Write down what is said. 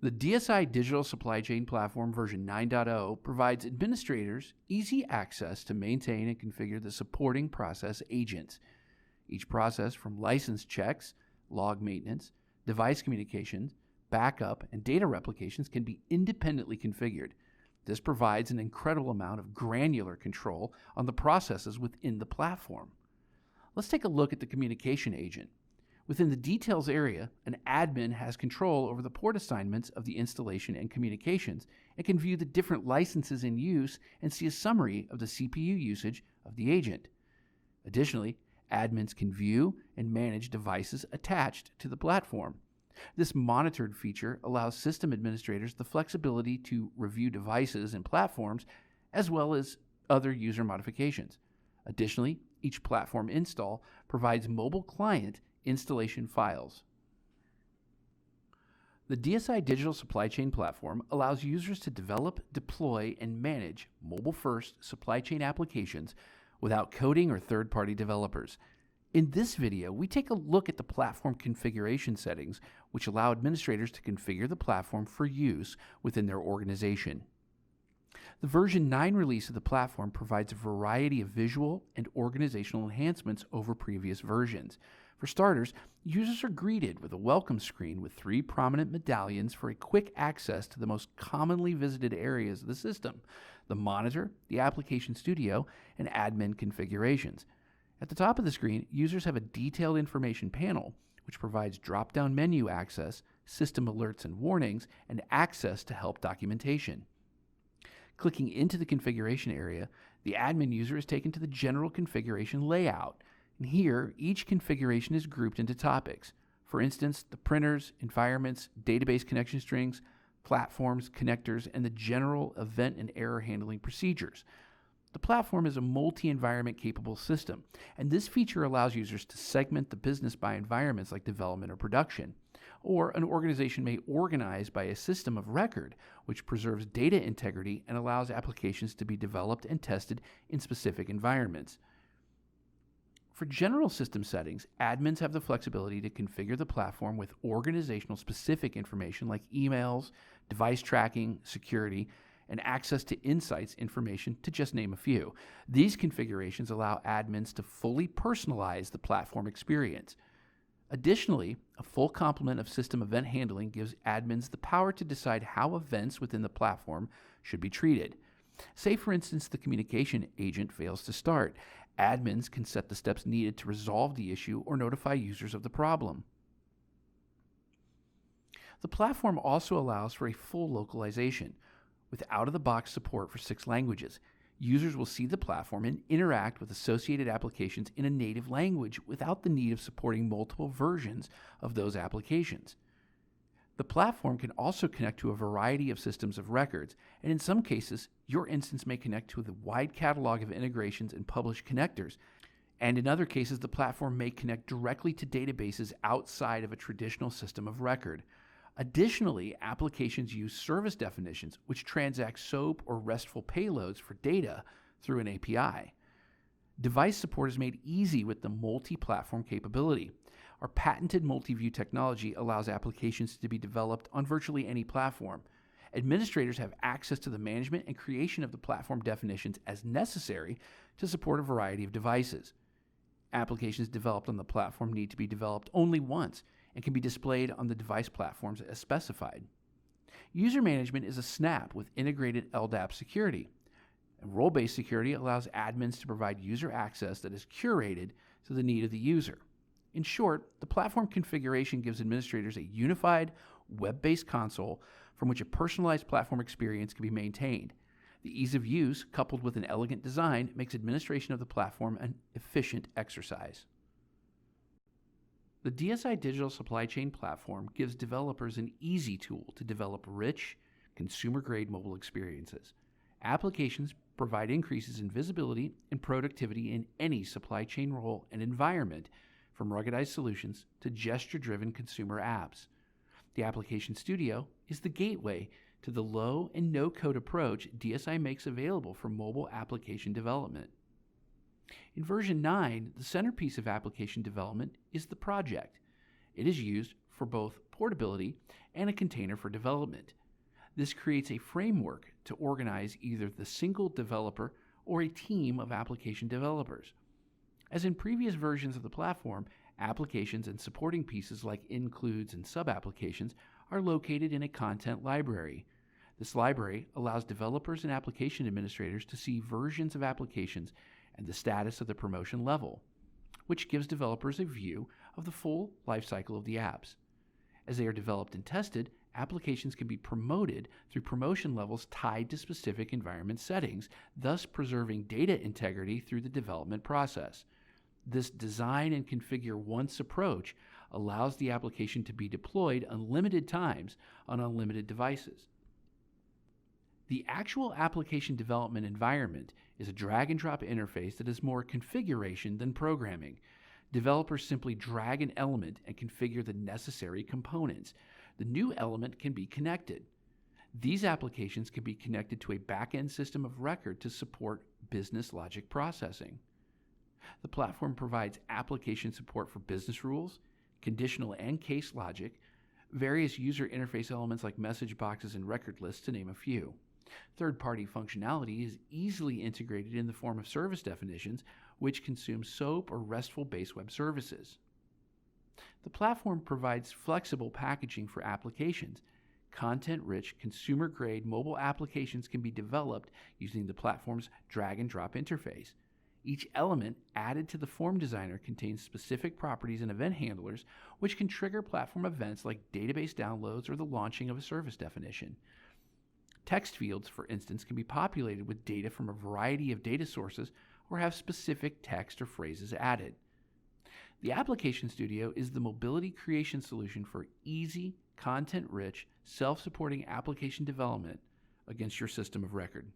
The DSI Digital Supply Chain Platform version 9.0 provides administrators easy access to maintain and configure the supporting process agents. Each process, from license checks, log maintenance, device communications, backup, and data replications, can be independently configured. This provides an incredible amount of granular control on the processes within the platform. Let's take a look at the communication agent. Within the details area, an admin has control over the port assignments of the installation and communications and can view the different licenses in use and see a summary of the CPU usage of the agent. Additionally, admins can view and manage devices attached to the platform. This monitored feature allows system administrators the flexibility to review devices and platforms as well as other user modifications. Additionally, each platform install provides mobile client installation files. The DSI Digital Supply Chain Platform allows users to develop, deploy, and manage mobile-first supply chain applications without coding or third-party developers. In this video, we take a look at the platform configuration settings, which allow administrators to configure the platform for use within their organization. The version 9 release of the platform provides a variety of visual and organizational enhancements over previous versions. For starters, users are greeted with a welcome screen with 3 prominent medallions for a quick access to the most commonly visited areas of the system: the monitor, the application studio, and admin configurations. At the top of the screen, users have a detailed information panel, which provides drop-down menu access, system alerts and warnings, and access to help documentation. Clicking into the configuration area, the admin user is taken to the general configuration layout. And here, each configuration is grouped into topics. For instance, the printers, environments, database connection strings, platforms, connectors, and the general event and error handling procedures. The platform is a multi-environment capable system, and this feature allows users to segment the business by environments like development or production. Or an organization may organize by a system of record, which preserves data integrity and allows applications to be developed and tested in specific environments. For general system settings, admins have the flexibility to configure the platform with organizational specific information like emails, device tracking, security, and access to insights information, to just name a few. These configurations allow admins to fully personalize the platform experience. Additionally, a full complement of system event handling gives admins the power to decide how events within the platform should be treated. Say, for instance, the communication agent fails to start. Admins can set the steps needed to resolve the issue or notify users of the problem. The platform also allows for a full localization, with out-of-the-box support for 6 languages. Users will see the platform and interact with associated applications in a native language without the need of supporting multiple versions of those applications. The platform can also connect to a variety of systems of records, and in some cases, your instance may connect to the wide catalog of integrations and published connectors, and in other cases, the platform may connect directly to databases outside of a traditional system of record. Additionally, applications use service definitions, which transact SOAP or RESTful payloads for data through an API. Device support is made easy with the multi-platform capability. Our patented multi-view technology allows applications to be developed on virtually any platform. Administrators have access to the management and creation of the platform definitions as necessary to support a variety of devices. Applications developed on the platform need to be developed only once and can be displayed on the device platforms as specified. User management is a snap with integrated LDAP security. And role-based security allows admins to provide user access that is curated to the need of the user. In short, the platform configuration gives administrators a unified, web-based console from which a personalized platform experience can be maintained. The ease of use, coupled with an elegant design, makes administration of the platform an efficient exercise. The DSI Digital Supply Chain Platform gives developers an easy tool to develop rich, consumer-grade mobile experiences. Applications provide increases in visibility and productivity in any supply chain role and environment, from ruggedized solutions to gesture-driven consumer apps. The Application Studio is the gateway to the low and no-code approach DSI makes available for mobile application development. In version 9, the centerpiece of application development is the project. It is used for both portability and a container for development. This creates a framework to organize either the single developer or a team of application developers. As in previous versions of the platform, applications and supporting pieces like includes and sub-applications are located in a content library. This library allows developers and application administrators to see versions of applications and the status of the promotion level, which gives developers a view of the full lifecycle of the apps. As they are developed and tested, applications can be promoted through promotion levels tied to specific environment settings, thus preserving data integrity through the development process. This design and configure once approach allows the application to be deployed unlimited times on unlimited devices. The actual application development environment is a drag-and-drop interface that is more configuration than programming. Developers simply drag an element and configure the necessary components. The new element can be connected. These applications can be connected to a back-end system of record to support business logic processing. The platform provides application support for business rules, conditional and case logic, various user interface elements like message boxes and record lists, to name a few. Third-party functionality is easily integrated in the form of service definitions, which consume SOAP or RESTful-based web services. The platform provides flexible packaging for applications. Content-rich, consumer-grade mobile applications can be developed using the platform's drag-and-drop interface. Each element added to the form designer contains specific properties and event handlers, which can trigger platform events like database downloads or the launching of a service definition. Text fields, for instance, can be populated with data from a variety of data sources or have specific text or phrases added. The Application Studio is the mobility creation solution for easy, content-rich, self-supporting application development against your system of record.